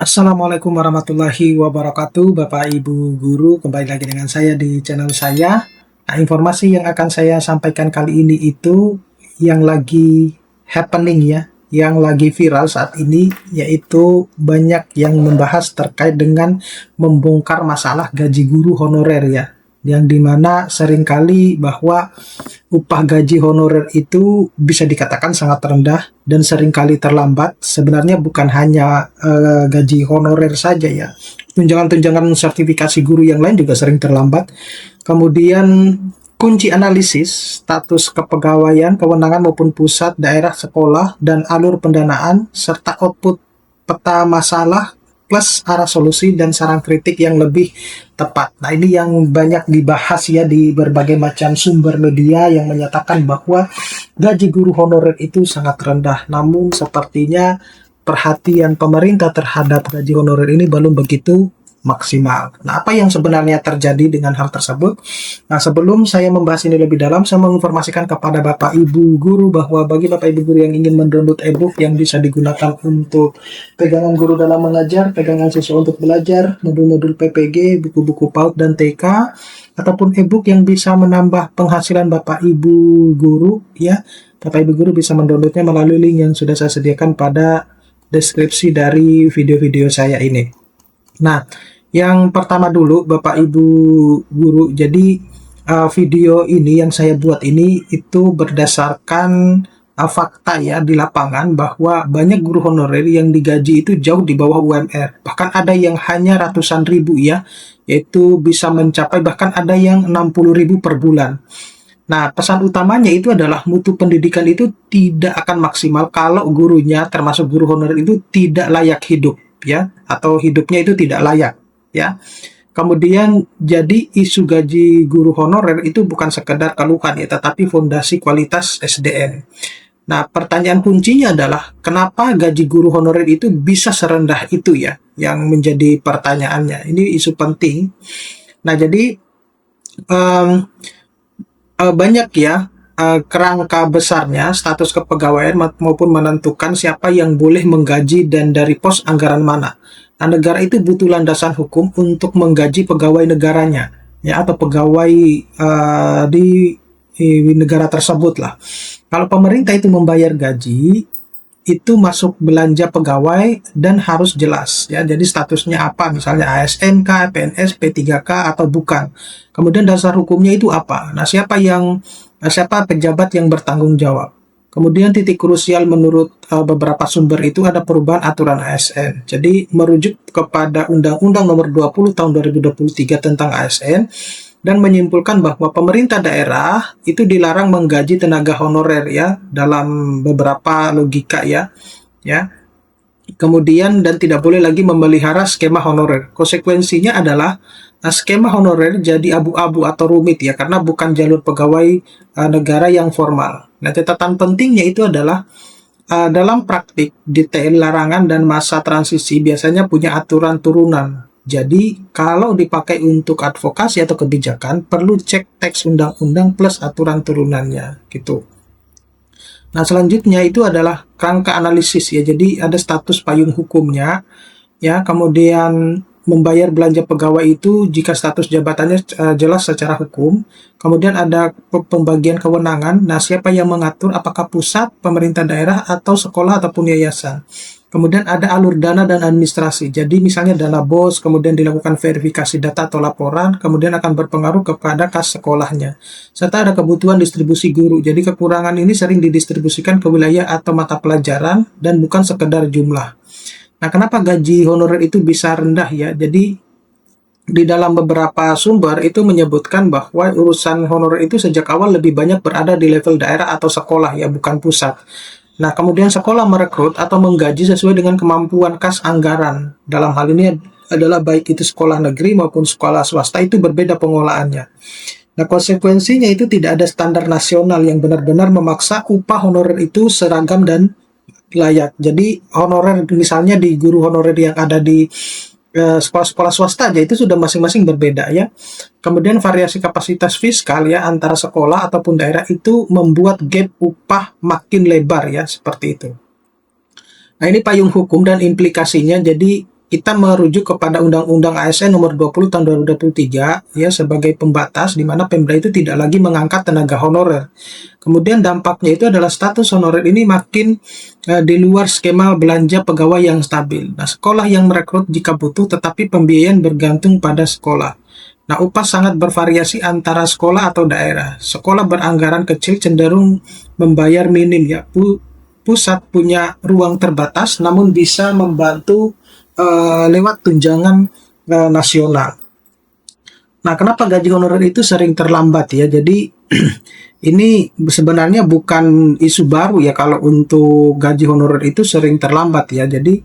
Assalamualaikum warahmatullahi wabarakatuh, Bapak Ibu Guru. Kembali lagi dengan saya di channel saya. Nah, informasi yang akan saya sampaikan kali ini itu yang lagi happening ya, yang lagi viral saat ini, yaitu banyak yang membahas terkait dengan membongkar masalah gaji guru honorer ya, yang dimana seringkali bahwa upah gaji honorer itu bisa dikatakan sangat rendah dan seringkali terlambat. Sebenarnya bukan hanya gaji honorer saja ya. Tunjangan-tunjangan sertifikasi guru yang lain juga sering terlambat. Kemudian kunci analisis status kepegawaian, kewenangan maupun pusat, daerah, sekolah, dan alur pendanaan, serta output peta masalah plus arah solusi dan saran kritik yang lebih tepat. Nah, ini yang banyak dibahas ya di berbagai macam sumber media yang menyatakan bahwa gaji guru honorer itu sangat rendah. Namun sepertinya perhatian pemerintah terhadap gaji honorer ini belum begitu maksimal. Nah, apa yang sebenarnya terjadi dengan hal tersebut? Nah, sebelum saya membahas ini lebih dalam, saya menginformasikan kepada Bapak Ibu Guru bahwa bagi Bapak Ibu Guru yang ingin mendownload e-book yang bisa digunakan untuk pegangan guru dalam mengajar, pegangan siswa untuk belajar, modul-modul PPG, buku-buku PAUD dan TK, ataupun e-book yang bisa menambah penghasilan Bapak Ibu Guru, ya, Bapak Ibu Guru bisa mendownloadnya melalui link yang sudah saya sediakan pada deskripsi dari video-video saya ini. Nah, yang pertama dulu Bapak Ibu Guru, jadi video ini yang saya buat ini itu berdasarkan fakta ya di lapangan bahwa banyak guru honorer yang digaji itu jauh di bawah UMR. Bahkan ada yang hanya ratusan ribu ya, yaitu bisa mencapai bahkan ada yang 60.000 per bulan. Nah, pesan utamanya itu adalah mutu pendidikan itu tidak akan maksimal kalau gurunya termasuk guru honorer itu tidak layak hidup ya, atau hidupnya itu tidak layak ya. Kemudian jadi isu gaji guru honorer itu bukan sekedar keluhan ya, tetapi fondasi kualitas SDM. Nah, pertanyaan kuncinya adalah kenapa gaji guru honorer itu bisa serendah itu ya, yang menjadi pertanyaannya. Ini isu penting. Nah, jadi banyak ya kerangka besarnya status kepegawaian maupun menentukan siapa yang boleh menggaji dan dari pos anggaran mana. Nah, negara itu butuh landasan hukum untuk menggaji pegawai negaranya ya, atau pegawai di negara tersebut lah. Kalau pemerintah itu membayar gaji, itu masuk belanja pegawai dan harus jelas ya. Jadi statusnya apa, misalnya ASN kah, PNS, P3K atau bukan. Kemudian dasar hukumnya itu apa? Nah, siapa pejabat yang bertanggung jawab. Kemudian titik krusial menurut beberapa sumber itu ada perubahan aturan ASN. Jadi merujuk kepada Undang-Undang Nomor 20 Tahun 2023 tentang ASN dan menyimpulkan bahwa pemerintah daerah itu dilarang menggaji tenaga honorer ya, dalam beberapa logika ya. Kemudian dan tidak boleh lagi memelihara skema honorer. Konsekuensinya adalah skema honorer jadi abu-abu atau rumit ya, karena bukan jalur pegawai negara yang formal. Nah, catatan pentingnya itu adalah dalam praktik detail larangan dan masa transisi biasanya punya aturan turunan. Jadi, kalau dipakai untuk advokasi atau kebijakan, perlu cek teks undang-undang plus aturan turunannya, gitu. Nah, selanjutnya itu adalah kerangka analisis ya. Jadi, ada status payung hukumnya, ya. Kemudian membayar belanja pegawai itu jika status jabatannya jelas secara hukum. Kemudian ada pembagian kewenangan. Nah, siapa yang mengatur, apakah pusat, pemerintah daerah, atau sekolah ataupun yayasan. Kemudian ada alur dana dan administrasi. Jadi misalnya dana BOS, kemudian dilakukan verifikasi data atau laporan, kemudian akan berpengaruh kepada kas sekolahnya. Serta ada kebutuhan distribusi guru. Jadi kekurangan ini sering didistribusikan ke wilayah atau mata pelajaran dan bukan sekedar jumlah. Nah, kenapa gaji honorer itu bisa rendah ya? Jadi di dalam beberapa sumber itu menyebutkan bahwa urusan honorer itu sejak awal lebih banyak berada di level daerah atau sekolah ya, bukan pusat. Nah, kemudian sekolah merekrut atau menggaji sesuai dengan kemampuan kas anggaran. Dalam hal ini adalah baik itu sekolah negeri maupun sekolah swasta, itu berbeda pengolahannya. Nah, konsekuensinya itu tidak ada standar nasional yang benar-benar memaksa upah honorer itu seragam dan layak. Jadi honorer misalnya di guru honorer yang ada di sekolah-sekolah swasta aja itu sudah masing-masing berbeda ya. Kemudian variasi kapasitas fiskal ya antara sekolah ataupun daerah itu membuat gap upah makin lebar ya, seperti itu. Nah, ini payung hukum dan implikasinya. Jadi kita merujuk kepada Undang-Undang ASN Nomor 20 Tahun 2023 ya sebagai pembatas di mana Pemda itu tidak lagi mengangkat tenaga honorer. Kemudian dampaknya itu adalah status honorer ini makin di luar skema belanja pegawai yang stabil. Nah, sekolah yang merekrut jika butuh, tetapi pembiayaan bergantung pada sekolah. Nah, upah sangat bervariasi antara sekolah atau daerah. Sekolah beranggaran kecil cenderung membayar minim ya. Pusat punya ruang terbatas namun bisa membantu lewat tunjangan nasional. Nah, kenapa gaji honorer itu sering terlambat ya? Jadi ini sebenarnya bukan isu baru ya kalau untuk gaji honorer itu sering terlambat ya. Jadi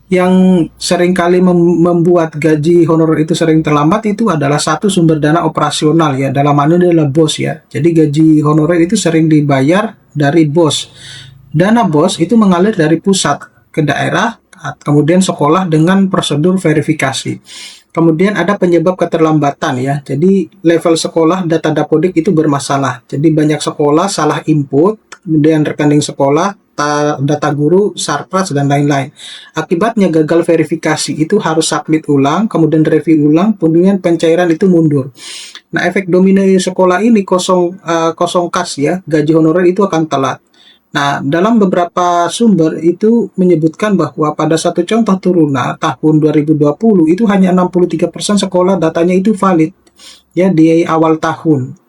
yang seringkali membuat gaji honorer itu sering terlambat itu adalah satu sumber dana operasional ya. Dalam hal ini adalah BOS ya. Jadi gaji honorer itu sering dibayar dari BOS. Dana BOS itu mengalir dari pusat ke daerah, kemudian sekolah dengan prosedur verifikasi. Kemudian ada penyebab keterlambatan ya. Jadi level sekolah data Dapodik itu bermasalah. Jadi banyak sekolah salah input, kemudian rekening sekolah, data guru, sarpras, dan lain-lain. Akibatnya gagal verifikasi itu harus submit ulang, kemudian review ulang, kemudian pencairan itu mundur. Nah, efek domino sekolah ini kosong kas ya, gaji honorer itu akan telat. Nah, dalam beberapa sumber itu menyebutkan bahwa pada satu contoh turunan tahun 2020 itu hanya 63% sekolah datanya itu valid ya di awal tahun.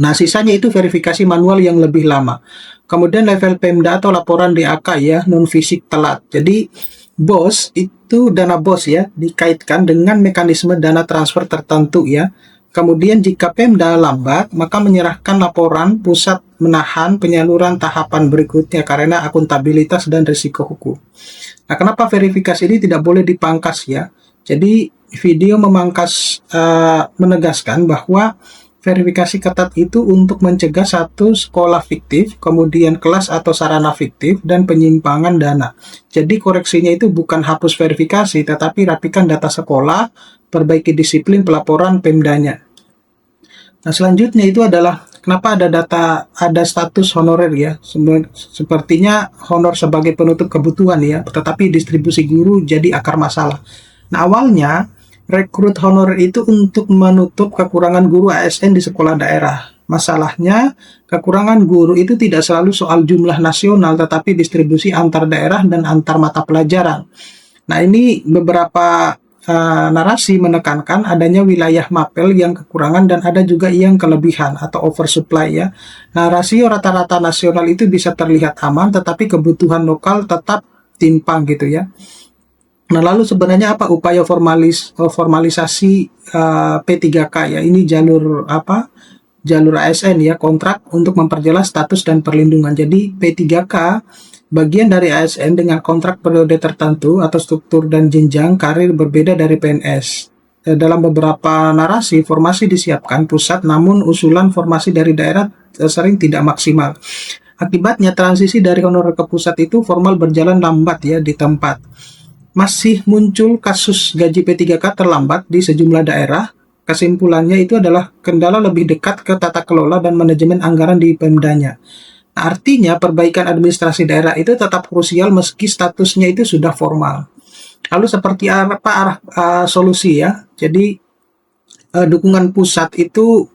Nah, sisanya itu verifikasi manual yang lebih lama. Kemudian level Pemda atau laporan DAK ya, non fisik telat. Jadi BOS itu dana BOS ya dikaitkan dengan mekanisme dana transfer tertentu ya. Kemudian jika Pemda lambat, maka menyerahkan laporan, pusat menahan penyaluran tahapan berikutnya karena akuntabilitas dan risiko hukum. Nah, kenapa verifikasi ini tidak boleh dipangkas ya? Jadi video menegaskan bahwa verifikasi ketat itu untuk mencegah satu sekolah fiktif, kemudian kelas atau sarana fiktif, dan penyimpangan dana. Jadi koreksinya itu bukan hapus verifikasi, tetapi rapikan data sekolah, perbaiki disiplin pelaporan Pemdanya. Nah, selanjutnya itu adalah kenapa ada status honorer ya. Sepertinya honor sebagai penutup kebutuhan ya, tetapi distribusi guru jadi akar masalah. Nah, awalnya rekrut honorer itu untuk menutup kekurangan guru ASN di sekolah daerah. Masalahnya, kekurangan guru itu tidak selalu soal jumlah nasional, tetapi distribusi antar daerah dan antar mata pelajaran. Nah, ini beberapa narasi menekankan adanya wilayah mapel yang kekurangan dan ada juga yang kelebihan atau oversupply ya. Nah, rasio rata-rata nasional itu bisa terlihat aman, tetapi kebutuhan lokal tetap timpang gitu ya. Nah, lalu sebenarnya apa upaya formalisasi P3K ya? Ini jalur ASN ya, kontrak untuk memperjelas status dan perlindungan. Jadi P3K bagian dari ASN dengan kontrak periode tertentu atau struktur dan jenjang karir berbeda dari PNS. Dalam beberapa narasi, formasi disiapkan pusat, namun usulan formasi dari daerah sering tidak maksimal. Akibatnya transisi dari honorer ke pusat itu formal berjalan lambat ya di tempat. Masih muncul kasus gaji P3K terlambat di sejumlah daerah. Kesimpulannya itu adalah kendala lebih dekat ke tata kelola dan manajemen anggaran di Pemdanya. Artinya perbaikan administrasi daerah itu tetap krusial meski statusnya itu sudah formal. Lalu seperti apa solusi ya? Jadi dukungan pusat itu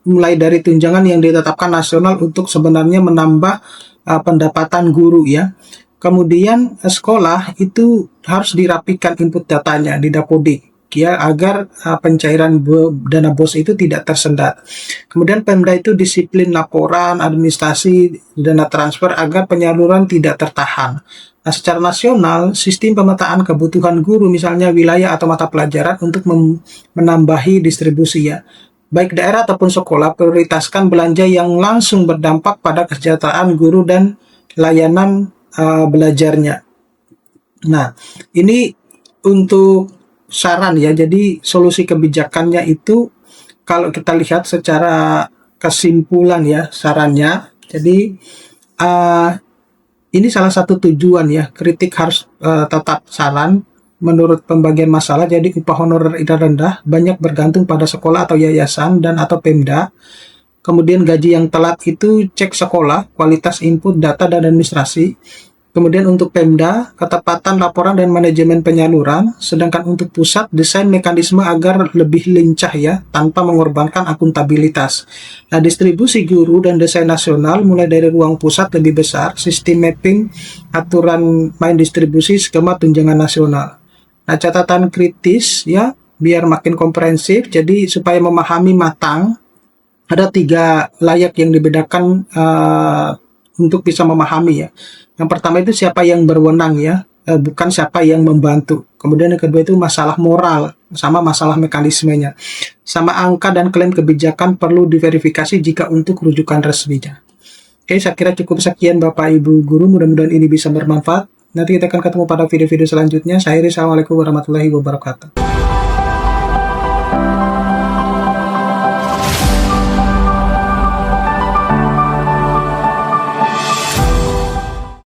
mulai dari tunjangan yang ditetapkan nasional untuk sebenarnya menambah pendapatan guru ya. Kemudian sekolah itu harus dirapikan input datanya di Dapodik ya agar pencairan dana BOS itu tidak tersendat. Kemudian Pemda itu disiplin laporan, administrasi, dana transfer agar penyaluran tidak tertahan. Nah, secara nasional, sistem pemetaan kebutuhan guru misalnya wilayah atau mata pelajaran untuk menambahi distribusi ya. Baik daerah ataupun sekolah prioritaskan belanja yang langsung berdampak pada kesejahteraan guru dan layanan belajarnya. Nah, ini untuk saran ya, jadi solusi kebijakannya itu kalau kita lihat secara kesimpulan ya sarannya, jadi ini salah satu tujuan ya, kritik harus tetap saran menurut pembagian masalah. Jadi upah honorer itu rendah, banyak bergantung pada sekolah atau yayasan dan atau Pemda. Kemudian gaji yang telat itu cek sekolah, kualitas input, data dan administrasi. Kemudian untuk Pemda, ketepatan laporan dan manajemen penyaluran. Sedangkan untuk pusat, desain mekanisme agar lebih lincah ya, tanpa mengorbankan akuntabilitas. Nah, distribusi guru dan desain nasional mulai dari ruang pusat lebih besar, sistem mapping, aturan main distribusi, skema tunjangan nasional. Nah, catatan kritis ya, biar makin komprehensif, jadi supaya memahami matang, ada 3 layak yang dibedakan untuk bisa memahami ya. Yang pertama itu siapa yang berwenang ya, bukan siapa yang membantu. Kemudian yang kedua itu masalah moral, sama masalah mekanismenya. Sama angka dan klaim kebijakan perlu diverifikasi jika untuk rujukan resminya. Oke, saya kira cukup sekian Bapak Ibu Guru, mudah-mudahan ini bisa bermanfaat. Nanti kita akan ketemu pada video-video selanjutnya. Saya Iri, Assalamualaikum warahmatullahi wabarakatuh.